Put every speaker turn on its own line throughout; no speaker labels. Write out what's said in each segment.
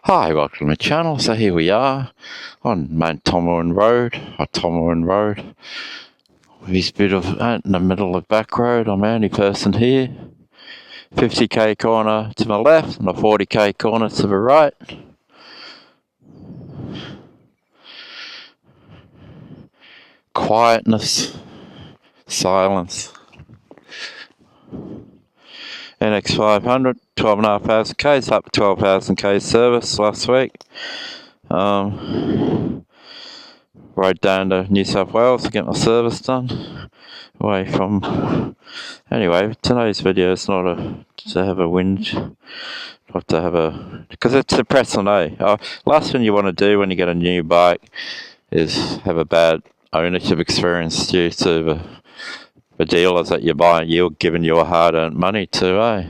Hi, welcome to my channel. So here we are on Mount Tomorin Road, or Tomorin Road. This bit of in the middle of back road. I'm the only person here. 50k corner to my left and a 40k corner to the right. Quietness, silence. NX 500, 12,500 k's, up 12,000 k service last week. Rode down to New South Wales to get my service done. Away from. Anyway, today's video is not to have a whinge, not to have a. Because it's depressing, eh? Last thing you want to do when you get a new bike is have a bad ownership experience due to the dealers that you're giving your hard-earned money to, eh?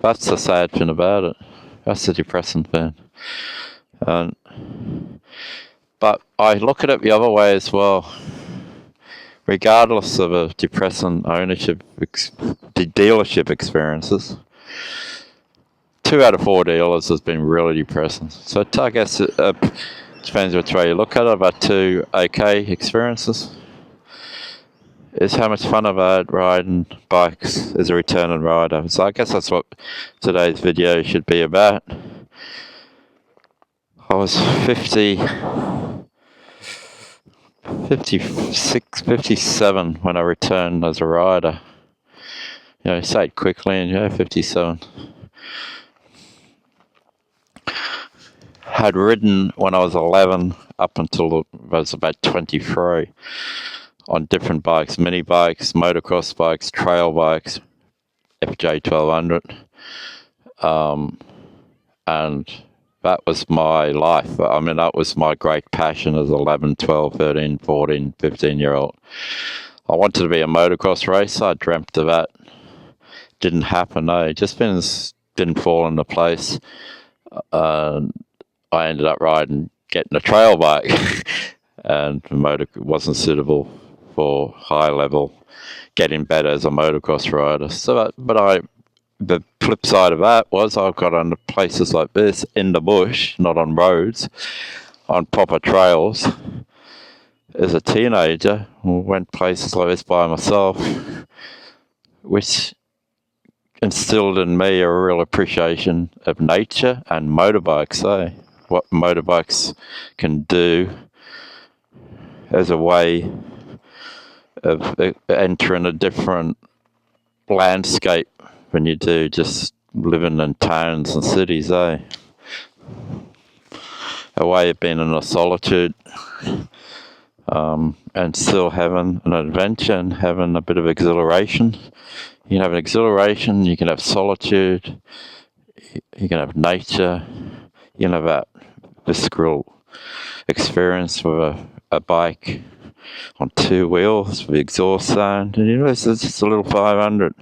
That's the sad thing about it. That's the depressing thing. But I look at it the other way as well. Regardless of a depressing dealership experiences, 2 out of 4 dealers has been really depressing. So I guess it depends which way you look at it, but 2 okay experiences. Is how much fun I've had riding bikes as a returning rider. So I guess that's what today's video should be about. I was 57 when I returned as a rider. You know, I say it quickly, and 57. Had ridden when I was 11 up until I was about 23 on different bikes, mini bikes, motocross bikes, trail bikes, FJ 1200, and that was my life. I mean, that was my great passion as 11, 12, 13, 14, 15-year-old. I wanted to be a motocross racer. I dreamt of that. Didn't happen, no. Just didn't fall into place. I ended up getting a trail bike, and the wasn't suitable for high level, getting better as a motocross rider. So, the flip side of that was I got on places like this in the bush, not on roads, on proper trails. As a teenager, went places like this by myself, which instilled in me a real appreciation of nature and motorbikes, what motorbikes can do as a way of entering a different landscape when you do just living in towns and cities, A way of being in a solitude, and still having an adventure and having a bit of exhilaration. You can have an exhilaration, you can have solitude, you can have nature, you can have that visceral experience with a bike on 2 wheels with exhaust sound, and it's just a little 500.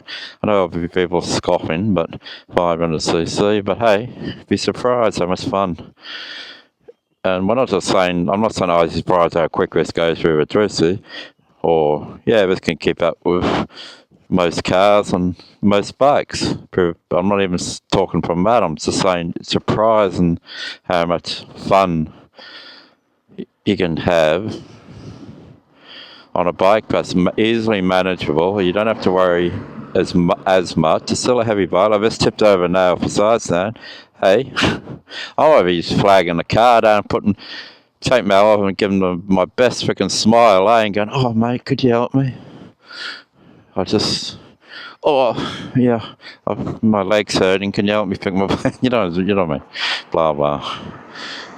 I know people scoffing, but 500cc. But hey, be surprised how much fun. And I'm not saying I was surprised how quick this goes through a Drusi, or this can keep up with most cars and most bikes. I'm not even talking from that. I'm just saying it's surprising how much fun you can have on a bike that's easily manageable. You don't have to worry as much. It's still a heavy bike. I've just tipped over now for side stand. Hey, I'm over just flagging the car down, take my off and giving them my best freaking smile, and going, "Oh mate, could you help me?" My leg's hurting. Can you help me pick my? you know what I mean? Blah blah.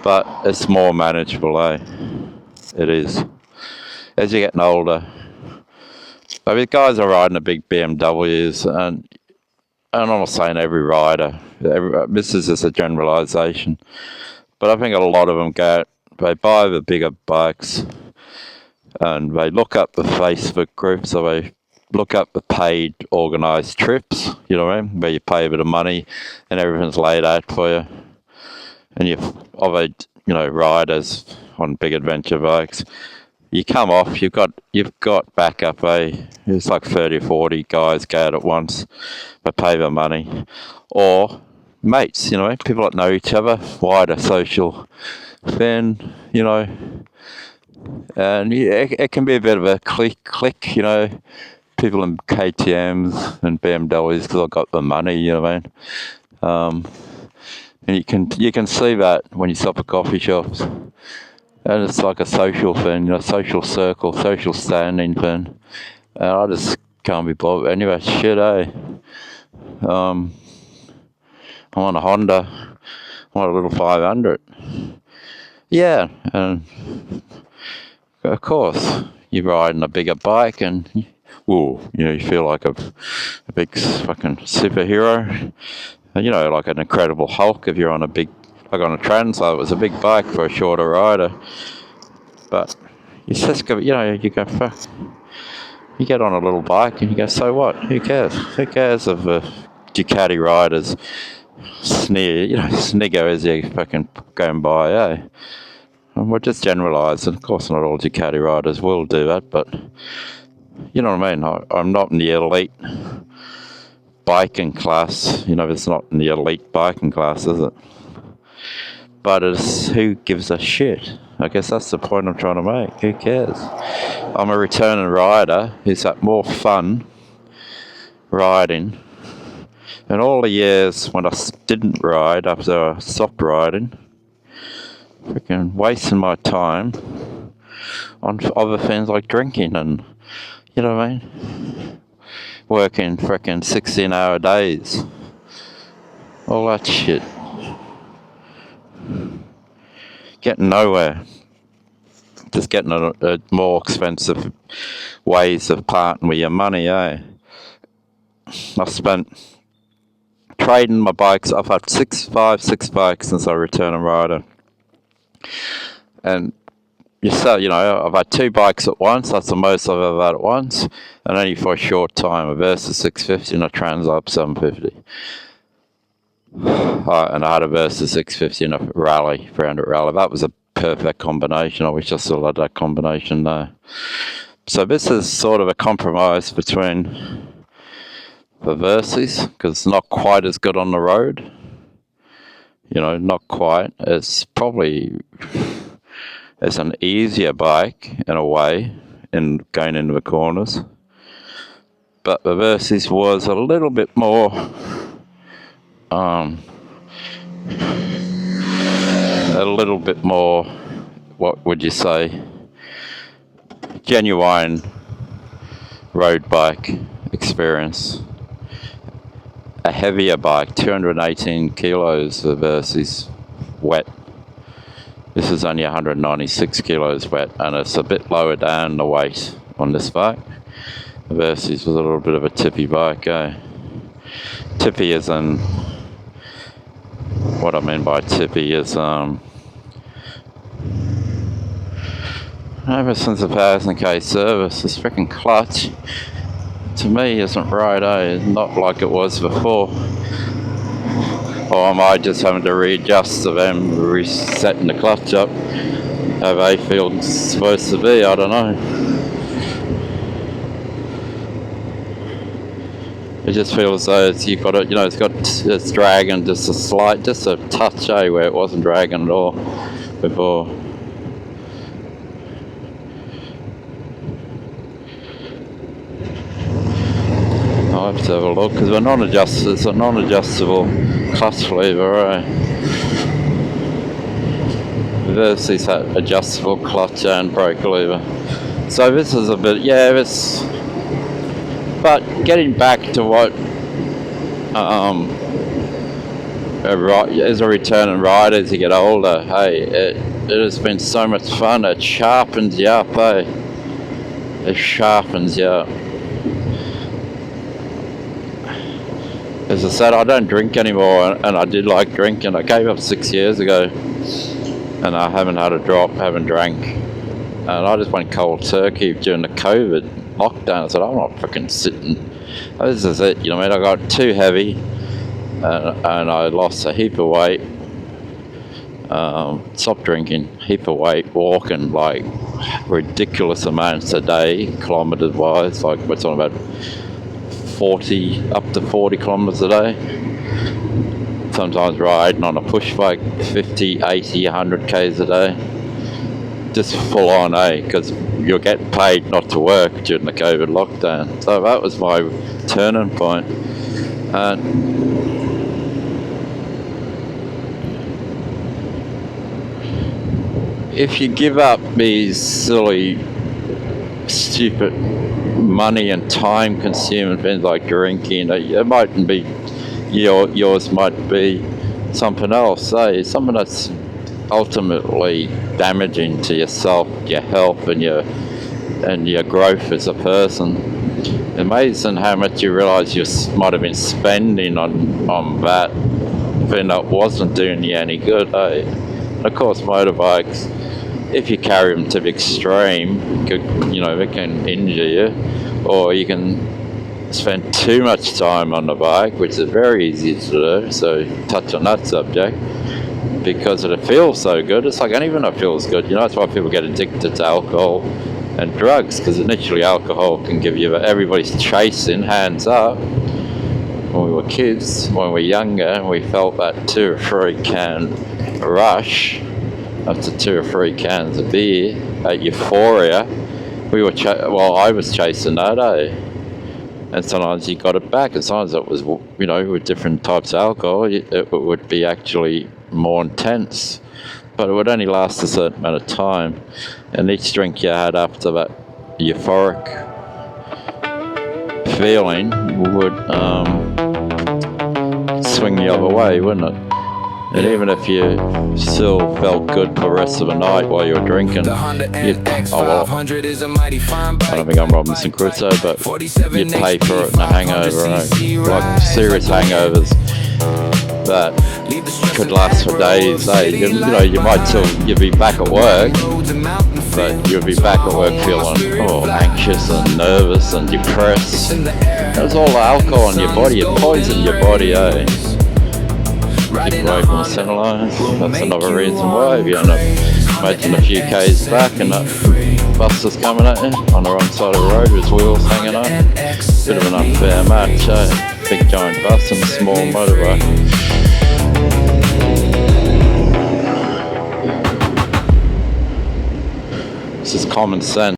But it's more manageable, It is. As you're getting older, I mean, guys are riding the big BMWs, and I'm not saying every rider. This is just a generalisation, but I think a lot of them they buy the bigger bikes, and they look up the Facebook groups, or they look up the paid organised trips. You know what I mean? Where you pay a bit of money, and everything's laid out for you, and riders on big adventure bikes. You come off, you've got backup, It's like 30 or 40 guys go out at once, but pay the money. Or mates, you know, people that know each other, wider social then, you know, and yeah, it can be a bit of a click, you know, people in KTMs and BMWs because I've got the money, you know what I mean? And you can see that when you stop at coffee shops, and it's like a social thing, you know, social circle, social standing thing, and I just can't be bothered. Anyway, shit, eh? I'm on a Honda, I'm on a little 500. Yeah, and of course, you're riding a bigger bike and, whoa, you know, you feel like a big fucking superhero. You know, like an Incredible Hulk if you're on a big, like on a Transit, it was a big bike for a shorter rider. But you just go, you know, you go, fuck. You get on a little bike and you go, so what? Who cares? Who cares if Ducati riders snigger as you fucking going by, eh? And we're just generalised, and of course not all Ducati riders will do that, but you know what I mean? I'm not in the elite biking class, you know, it's not in the elite biking class, is it? But it's who gives a shit? I guess that's the point I'm trying to make. Who cares? I'm a returning rider who's had more fun riding. And all the years when I didn't ride after I stopped riding, freaking wasting my time on other things like drinking and, you know what I mean? Working freaking 16-hour days. All that shit. Getting nowhere. Just getting a more expensive ways of parting with your money, eh? I've spent trading my bikes. I've had six bikes since I returned a rider. And you know, I've had 2 bikes at once. That's the most I've ever had at once. And only for a short time. A Versa 650 and a Transalp 750. And I had a Versa 650 and a Rally, 300 Rally. That was a perfect combination. I wish I still had that combination there. So this is sort of a compromise between the Versas, because it's not quite as good on the road. You know, not quite. It's an easier bike in a way in going into the corners. But the Versys was a little bit more what would you say, genuine road bike experience. A heavier bike, 218 kilos the Versys wet. This is only 196 kilos wet, and it's a bit lower down the weight on this bike. The Versys was a little bit of a tippy bike, eh? Tippy is in, what I mean by tippy is, ever since the 1000k service, this freaking clutch, to me, isn't right, eh? Not like it was before. Or am I just having to readjust to them resetting the clutch up how they feel it's supposed to be? I don't know. It just feels as though you've got it, you know, it's dragging just a touch, eh, where it wasn't dragging at all before. I'll have to have a look, because it's a non-adjustable clutch lever, eh? Versus that adjustable clutch and brake lever. So this is a bit, but getting back to what as a returning rider as you get older, hey, it has been so much fun. It sharpens you up, eh? It sharpens you up. As I said, I don't drink anymore, and I did like drinking. I gave up 6 years ago, and I haven't had a drop, haven't drank. And I just went cold turkey during the COVID lockdown. I said, I'm not freaking sitting. This is it, you know what I mean? I got too heavy, and I lost a heap of weight. Stopped drinking, heap of weight, walking like ridiculous amounts a day, kilometres wise, like we're talking about 40 up to 40 kilometres a day. sometimes riding on a push bike 50, 80, 100 k's a day. Just full on, because you're getting paid not to work during the COVID lockdown. So that was my turning point. And if you give up these silly, stupid, money and time consuming things like drinking, it mightn't be yours, might be something else, something that's ultimately damaging to yourself, your health, and your growth as a person. Amazing how much you realise you might have been spending on that thing that wasn't doing you any good. And of course, motorbikes, if you carry them to the extreme, they can injure you, or you can spend too much time on the bike, which is very easy to do. So touch on that subject, because it feels so good. It's like anything that feels good. That's why people get addicted to alcohol and drugs, because initially alcohol can give you, everybody's chasing, hands up. When we were kids, when we were younger, and we felt that 2 or 3 can rush, up to 2 or 3 cans of beer, that euphoria. I was chasing that, and sometimes you got it back, and sometimes it was, with different types of alcohol, it would be actually more intense, but it would only last a certain amount of time, and each drink you had after that euphoric feeling would swing the other way, wouldn't it? And even if you still felt good for the rest of the night while you were drinking, I don't think I'm Robinson Crusoe, but you'd pay for it in a hangover, like serious hangovers that could last for days. You might you'd be back at work, but you'd be back at work feeling anxious and nervous and depressed. That's all the alcohol in your body. It poisons your body, Keep away from the centre lines. That's another reason why. If you end up making a few k's back and that bus is coming at you on the wrong side of the road with his wheels hanging up, bit of an unfair match, Big giant bus and a small motorbike. This is common sense.